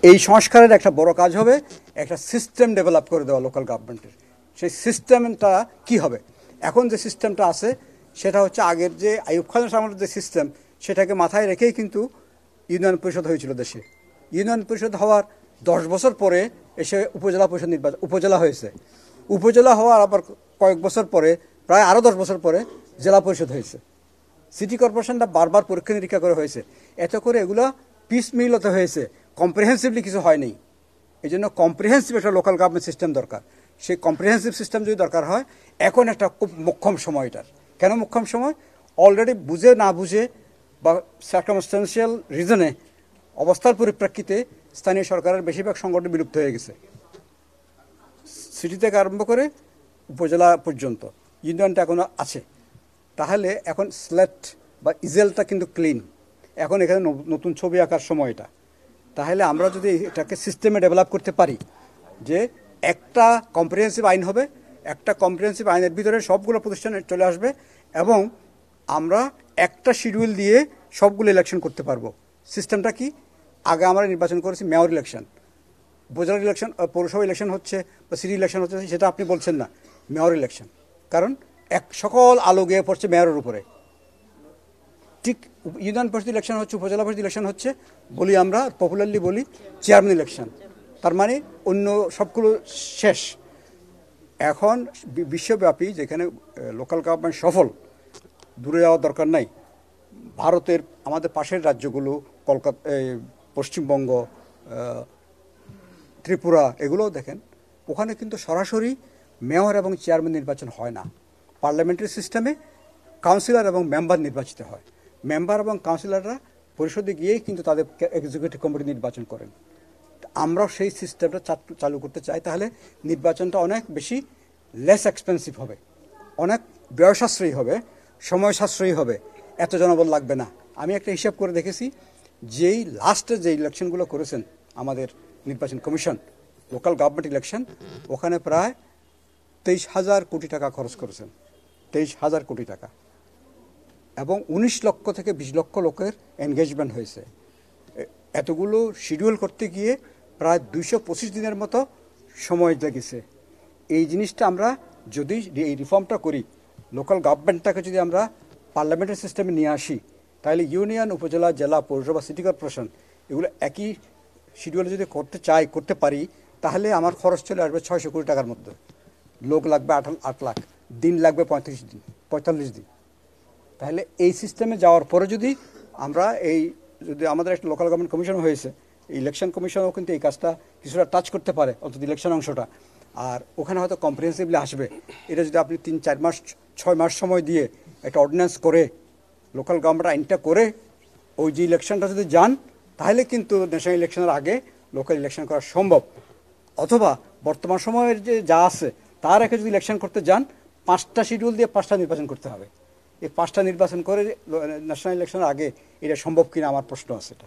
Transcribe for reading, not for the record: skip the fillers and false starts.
এই সংস্কারের একটা বড় কাজ হবে একটা সিস্টেম ডেভেলপ করে দেওয়া লোকাল গভর্নমেন্টের। সেই সিস্টেমটা কি হবে? এখন যে সিস্টেমটা আছে সেটা হচ্ছে আগের যে আইয়ুব খানের আমলের যে সিস্টেম, সেটাকে মাথায় রেখেই কিন্তু ইউনিয়ন পরিষদ হয়েছিল দেশে। ইউনিয়ন পরিষদ হওয়ার 10 বছর পরে এসে উপজেলা পরিষদ নির্বাচন, উপজেলা হয়েছে। উপজেলা হওয়ার আবার কয়েক বছর পরে, প্রায় আরও 10 বছর পরে জেলা পরিষদ হয়েছে। সিটি কর্পোরেশনটা বারবার পরীক্ষা নিরীক্ষা করে হয়েছে। এত করে এগুলো পিস মিলতে হয়েছে, কম্প্রিহেন্সিভলি কিছু হয়নি। এই জন্য কম্প্রিহেন্সিভ একটা লোকাল গভর্নমেন্ট সিস্টেম দরকার। সেই কম্প্রিহেন্সিভ সিস্টেম যদি দরকার হয়, এখন একটা খুব মোক্ষম সময় এটার। কেন মোক্ষম সময়? অলরেডি বুঝে না বুঝে বা সার্কামস্টেন্সিয়াল রিজনে, অবস্থার পরিপ্রেক্ষিতে স্থানীয় সরকারের বেশিরভাগ সংগঠন বিলুপ্ত হয়ে গেছে। সিটি থেকে আরম্ভ করে উপজেলা পর্যন্ত ইউনিয়নটা এখনও আছে। তাহলে এখন স্লেট বা ইজেলটা কিন্তু ক্লিন। এখন এখানে নতুন ছবি আঁকার সময় এটা। তাহলে আমরা যদি এটাকে সিস্টেমে ডেভেলপ করতে পারি, যে একটা কম্প্রিহেন্সিভ আইন হবে, একটা কম্প্রিহেন্সিভ আইনের ভিতরে সবগুলো প্রতিষ্ঠান চলে আসবে এবং আমরা একটা শিডিউল দিয়ে সবগুলো ইলেকশন করতে পারবো। সিস্টেমটা কি? আগে আমরা নির্বাচন করেছি মেয়র ইলেকশন, উপজেলা ইলেকশন, পৌরসভা ইলেকশন হচ্ছে বা সিটি ইলেকশন হচ্ছে, সেটা আপনি বলছেন না, মেয়র ইলেকশন। কারণ সকল আলো গিয়ে পড়ছে মেয়রের উপরে। ঠিক ইউনিয়ন পরিষদ ইলেকশন হচ্ছে, উপজেলা পরিষদ ইলেকশন হচ্ছে, বলি আমরা পপুলারলি বলি চেয়ারম্যান ইলেকশন। তার মানে অন্য সবগুলো শেষ। এখন বিশ্বব্যাপী যেখানে লোকাল গভর্নমেন্ট সফল, দূরে যাওয়ার দরকার নাই। ভারতের আমাদের পাশের রাজ্যগুলো, কলকাতা, পশ্চিমবঙ্গ, ত্রিপুরা, এগুলোও দেখেন, ওখানে কিন্তু সরাসরি মেয়র এবং চেয়ারম্যান নির্বাচন হয় না। পার্লামেন্টারি সিস্টেমে কাউন্সিলর এবং মেম্বার নির্বাচিত হয়। মেম্বার এবং কাউন্সিলররা পরিষদে গিয়েই কিন্তু তাদের এক্সিকিউটিভ কমিটি নির্বাচন করেন। আমরাও সেই সিস্টেমটা চালু করতে চাই। তাহলে নির্বাচনটা অনেক বেশি লেস এক্সপেন্সিভ হবে, অনেক ব্যয় সাশ্রয়ী হবে, সময় সাশ্রয়ী হবে, এত জনবল লাগবে না। আমি একটা হিসাব করে দেখেছি, যেই লাস্টে যে ইলেকশনগুলো করেছেন আমাদের নির্বাচন কমিশন, লোকাল গভর্নমেন্ট ইলেকশন, ওখানে প্রায় 23,000 কোটি টাকা খরচ করেছেন। 23,000 কোটি টাকা, এবং 19 লক্ষ থেকে 20 লক্ষ লোকের এনগেজমেন্ট হয়েছে। এতগুলো শিডিউল করতে গিয়ে প্রায় 225 দিনের মতো সময় লেগেছে। এই জিনিসটা আমরা যদি এই রিফর্মটা করি, লোকাল গভর্নমেন্টটাকে যদি আমরা পার্লামেন্টারি সিস্টেমে নিয়ে আসি, তাহলে ইউনিয়ন, উপজেলা, জেলা, পৌরসভা, সিটি কর্পোরেশন এগুলো একই শিডিউলে যদি করতে পারি, তাহলে আমার খরচ চলে আসবে 600 কোটি টাকার মধ্যে। লোক লাগবে 8 লাখ, দিন লাগবে 45 দিন। তাহলে এই সিস্টেমে যাওয়ার পরে যদি আমরা যদি আমাদের একটা লোকাল গভর্নমেন্ট কমিশন হয়েছে, ইলেকশন কমিশনও কিন্তু এই কাজটা কিছুটা টাচ করতে পারে, অন্তত ইলেকশন অংশটা। আর ওখানে হয়তো কম্প্রিহেন্সিভলি আসবে। এটা যদি আপনি 3-4 মাস 6 মাস সময় দিয়ে একটা অর্ডিন্যান্স করে, লোকাল গভর্নমেন্ট আইনটা করে, ওই যে ইলেকশনটা যদি যান, তাহলে কিন্তু ন্যাশনাল ইলেকশনের আগে লোকাল ইলেকশন করা সম্ভব। অথবা বর্তমান সময়ের যে যা আছে তার আগে যদি ইলেকশন করতে যান, 5টা শিডিউল দিয়ে 5টা নির্বাচন করতে হবে। এই 5টা নির্বাচন করে ন্যাশনাল ইলেকশনের আগে এটা সম্ভব কিনা আমার প্রশ্ন আছে এটা।